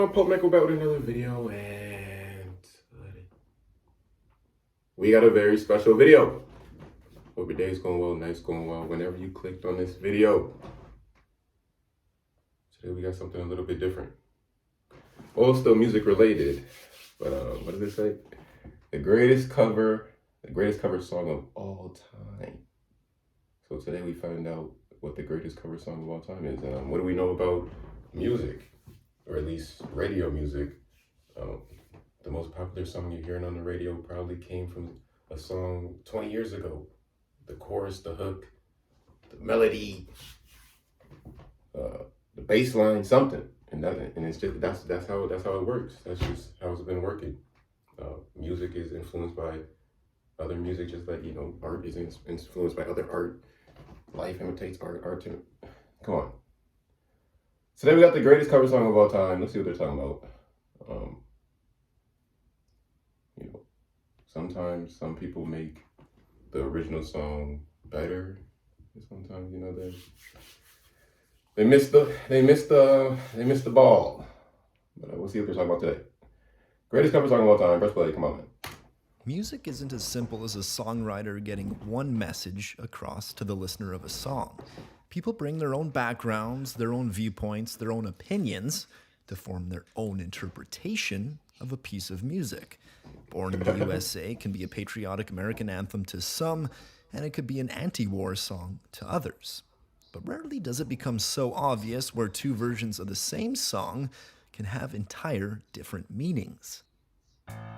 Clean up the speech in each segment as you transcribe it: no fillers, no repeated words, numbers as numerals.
on? Pope Michael back with another video, and we got a very special video. Hope your day's going well, night's going well, whenever you clicked on this video. Today we got something a little bit different. All still music related, but what does it say? The greatest cover song of all time. So today we find out what the greatest cover song of all time is. What do we know about music? Or at least radio music. The most popular song you're hearing on the radio probably came from a song 20 years ago. The chorus, the hook, the melody, the bass line, something. And it's just that's how it works. That's just how it's been working. Music is influenced by other music, just like art is influenced by other art. Life imitates art. Come on. Today we got the greatest cover song of all time. Let's see what they're talking about. Sometimes some people make the original song better. Sometimes they miss the ball. But we'll see what they're talking about today. Greatest cover song of all time. Press play. Come on, man. Music isn't as simple as a songwriter getting one message across to the listener of a song. People bring their own backgrounds, their own viewpoints, their own opinions to form their own interpretation of a piece of music. Born in the USA can be a patriotic American anthem to some, and it could be an anti-war song to others. But rarely does it become so obvious where two versions of the same song can have entire different meanings.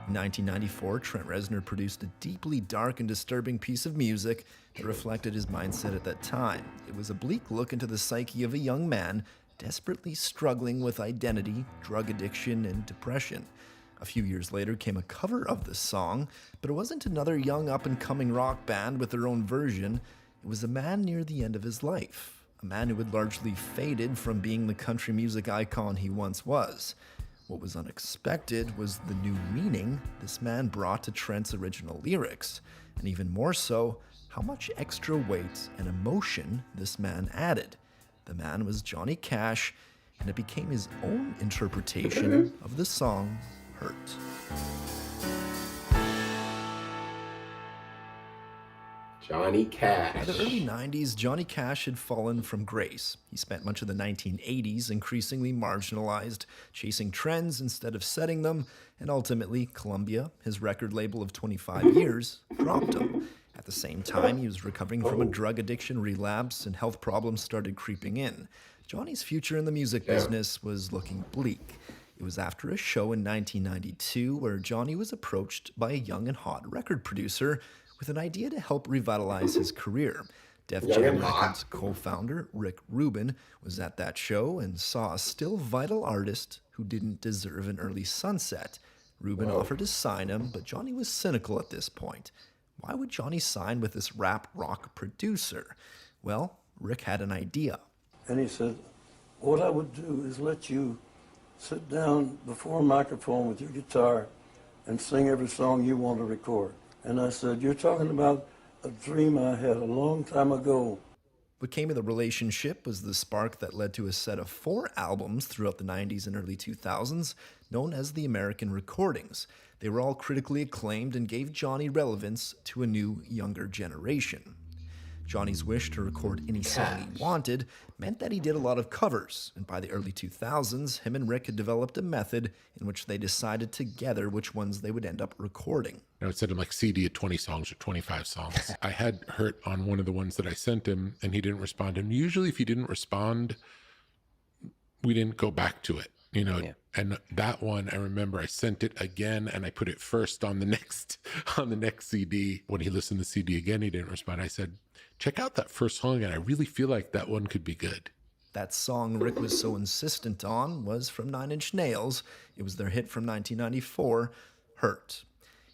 In 1994, Trent Reznor produced a deeply dark and disturbing piece of music that reflected his mindset at that time. It was a bleak look into the psyche of a young man desperately struggling with identity, drug addiction, and depression. A few years later came a cover of the song, but it wasn't another young up-and-coming rock band with their own version. It was a man near the end of his life, a man who had largely faded from being the country music icon he once was. What was unexpected was the new meaning this man brought to Trent's original lyrics, and even more so, how much extra weight and emotion this man added. The man was Johnny Cash, and it became his own interpretation of the song Hurt. Johnny Cash. By the early 90s, Johnny Cash had fallen from grace. He spent much of the 1980s increasingly marginalized, chasing trends instead of setting them, and ultimately, Columbia, his record label of 25 years, dropped him. At the same time, he was recovering from a drug addiction relapse, and health problems started creeping in. Johnny's future in the music business was looking bleak. It was after a show in 1992 where Johnny was approached by a young and hot record producer with an idea to help revitalize his career. Def Jam Records co-founder Rick Rubin was at that show and saw a still vital artist who didn't deserve an early sunset. Rubin offered to sign him, but Johnny was cynical at this point. Why would Johnny sign with this rap rock producer? Well, Rick had an idea. And he said, what I would do is let you sit down before a microphone with your guitar and sing every song you want to record. And I said, you're talking about a dream I had a long time ago. What came of the relationship was the spark that led to a set of 4 albums throughout the 90s and early 2000s, known as the American Recordings. They were all critically acclaimed and gave Johnny relevance to a new, younger generation. Johnny's wish to record any song he wanted meant that he did a lot of covers, and by the early 2000s, him and Rick had developed a method in which they decided together which ones they would end up recording. I would send him like CD of 20 songs or 25 songs. I had Hurt on one of the ones that I sent him, and he didn't respond. And usually if he didn't respond, we didn't go back to it, And that one, I remember I sent it again and I put it first on the next CD. When he listened to the CD again, he didn't respond. I said, check out that first song, and I really feel like that one could be good. That song Rick was so insistent on was from Nine Inch Nails. It was their hit from 1994, Hurt.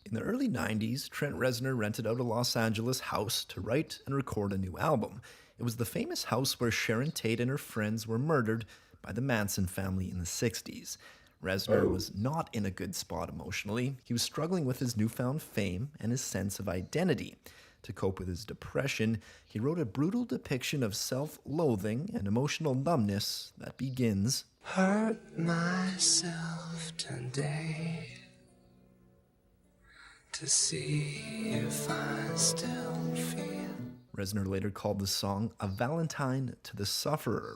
In the early 90s, Trent Reznor rented out a Los Angeles house to write and record a new album. It was the famous house where Sharon Tate and her friends were murdered by the Manson family in the 60s. Reznor was not in a good spot emotionally. He was struggling with his newfound fame and his sense of identity. To cope with his depression, he wrote a brutal depiction of self-loathing and emotional numbness that begins, Hurt myself today to see if I still feel. Reznor later called the song a Valentine to the Sufferer.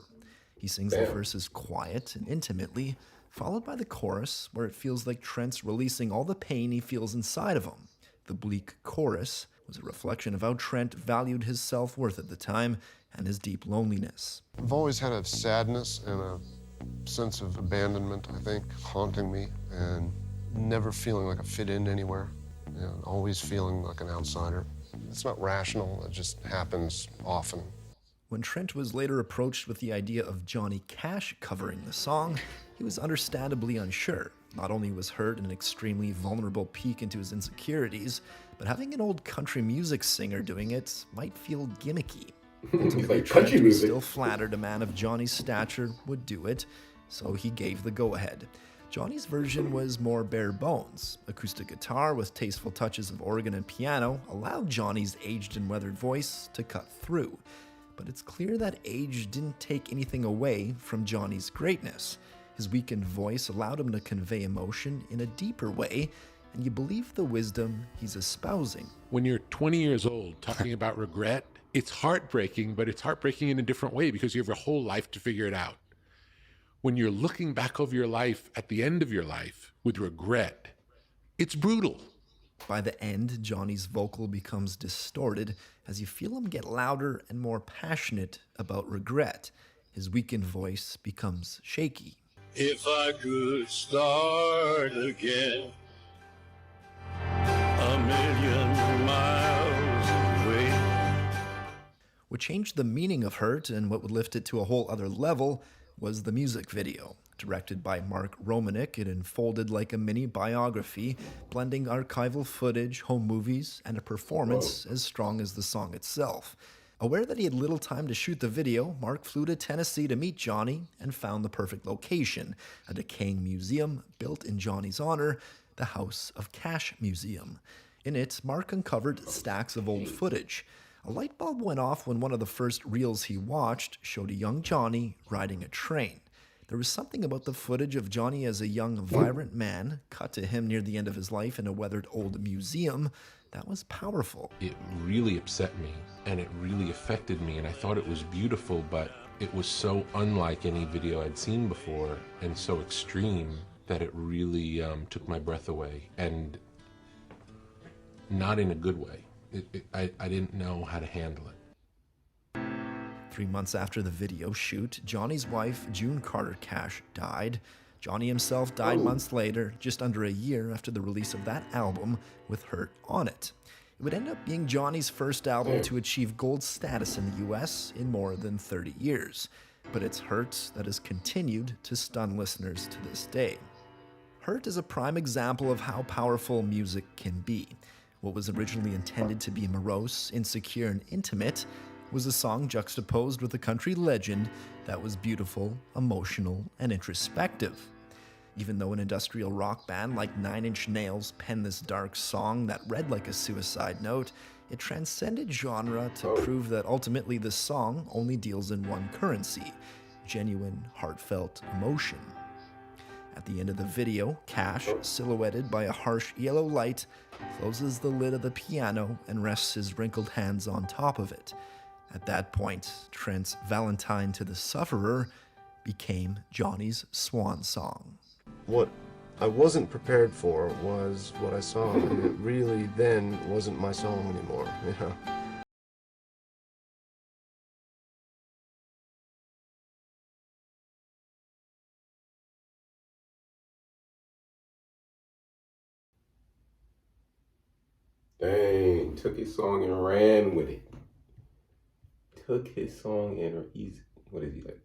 He sings the verses quiet and intimately, followed by the chorus where it feels like Trent's releasing all the pain he feels inside of him. The bleak chorus was a reflection of how Trent valued his self-worth at the time and his deep loneliness. I've always had a sadness and a sense of abandonment, I think, haunting me, and never feeling like I fit in anywhere, always feeling like an outsider. It's not rational, it just happens often. When Trent was later approached with the idea of Johnny Cash covering the song, he was understandably unsure. Not only was Hurt an extremely vulnerable peek into his insecurities, but having an old country music singer doing it might feel gimmicky. Ultimately, Like Trent country was music. still flattered a man of Johnny's stature would do it, so he gave the go-ahead. Johnny's version was more bare bones. Acoustic guitar with tasteful touches of organ and piano allowed Johnny's aged and weathered voice to cut through. But it's clear that age didn't take anything away from Johnny's greatness. His weakened voice allowed him to convey emotion in a deeper way, and you believe the wisdom he's espousing. When you're 20 years old talking about regret, it's heartbreaking, but it's heartbreaking in a different way because you have your whole life to figure it out. When you're looking back over your life at the end of your life with regret, it's brutal. By the end, Johnny's vocal becomes distorted as you feel him get louder and more passionate about regret. His weakened voice becomes shaky. If I could start again, a million miles away. What changed the meaning of Hurt and what would lift it to a whole other level was the music video. Directed by Mark Romanek, it unfolded like a mini biography, blending archival footage, home movies, and a performance as strong as the song itself. Aware that he had little time to shoot the video, Mark flew to Tennessee to meet Johnny and found the perfect location, a decaying museum built in Johnny's honor, the House of Cash Museum. In it, Mark uncovered stacks of old footage. A light bulb went off when one of the first reels he watched showed a young Johnny riding a train. There was something about the footage of Johnny as a young, vibrant man, cut to him near the end of his life in a weathered old museum, that was powerful. It really upset me, and it really affected me, and I thought it was beautiful, but it was so unlike any video I'd seen before, and so extreme, that it really took my breath away, and not in a good way. I didn't know how to handle it. 3 months after the video shoot, Johnny's wife, June Carter Cash, died. Johnny himself died months later, just under a year after the release of that album with Hurt on it. It would end up being Johnny's first album to achieve gold status in the US in more than 30 years. But it's Hurt that has continued to stun listeners to this day. Hurt is a prime example of how powerful music can be. What was originally intended to be morose, insecure, and intimate was a song juxtaposed with a country legend that was beautiful, emotional, and introspective. Even though an industrial rock band like Nine Inch Nails penned this dark song that read like a suicide note, it transcended genre to prove that ultimately this song only deals in one currency: genuine, heartfelt emotion. At the end of the video, Cash, silhouetted by a harsh yellow light, closes the lid of the piano and rests his wrinkled hands on top of it. At that point, Trent's Valentine to the Sufferer became Johnny's swan song. What I wasn't prepared for was what I saw, and it really then wasn't my song anymore, Dang, took his song and ran with it. Took his song and he's, what is he, like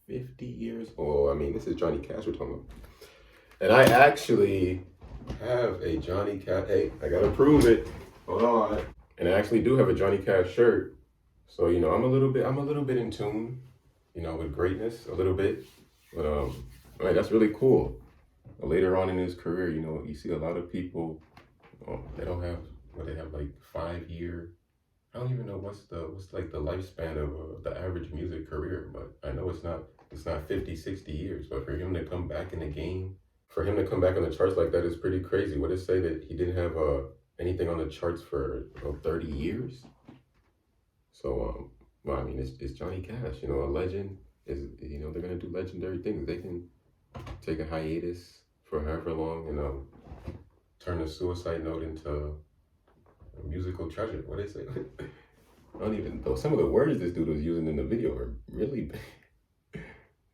50 years old? I mean, this is Johnny Cash we're talking about. And I actually have a Johnny Cash, hey, I gotta prove it. Hold on. And I actually do have a Johnny Cash shirt. So, you know, I'm a little bit in tune, you know, with greatness a little bit. But all right, that's really cool. Later on in his career, you know, you see a lot of people, they don't have, they have like 5-year I don't even know what's like the lifespan of the average music career, but I know it's not 50, 60 years. But for him to come back in the game, for him to come back on the charts like that is pretty crazy. What did it say that he didn't have anything on the charts for 30 years? So well, I mean, it's Johnny Cash, you know, a legend. Is, you know, they're gonna do legendary things. They can take a hiatus for however long and turn a suicide note into a musical treasure. What is it? I don't even know. Some of the words this dude was using in the video are really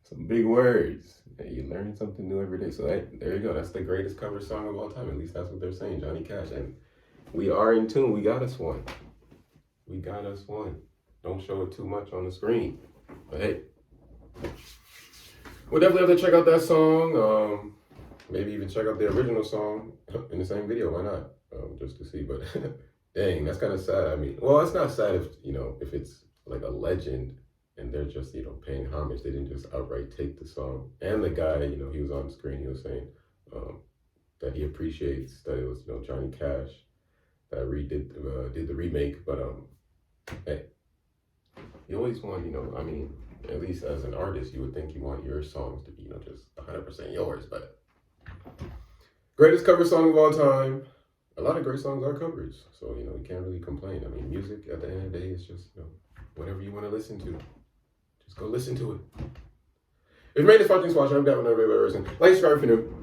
some big words. Hey, you learn something new every day. So there you go. That's the greatest cover song of all time. At least that's what they're saying, Johnny Cash. And we are in tune. We got us one. We got us one. Don't show it too much on the screen. But hey, we'll definitely have to check out that song. Maybe even check out the original song in the same video. Why not? Just to see. But dang, that's kind of sad. I mean, well, it's not sad if, you know, if it's like a legend and they're just, you know, paying homage. They didn't just outright take the song. And the guy, you know, he was on the screen. He was saying that he appreciates that it was, you know, Johnny Cash that did the remake. But hey, you always want, you know, I mean, at least as an artist, you would think you want your songs to be, you know, just 100% yours. But greatest cover song of all time. A lot of great songs are covers, so, you know, you can't really complain. I mean, music at the end of the day is just, you know, whatever you want to listen to. Just go listen to it. If you made this far, thanks for watching. I'm Gavin. Like, subscribe if you're new.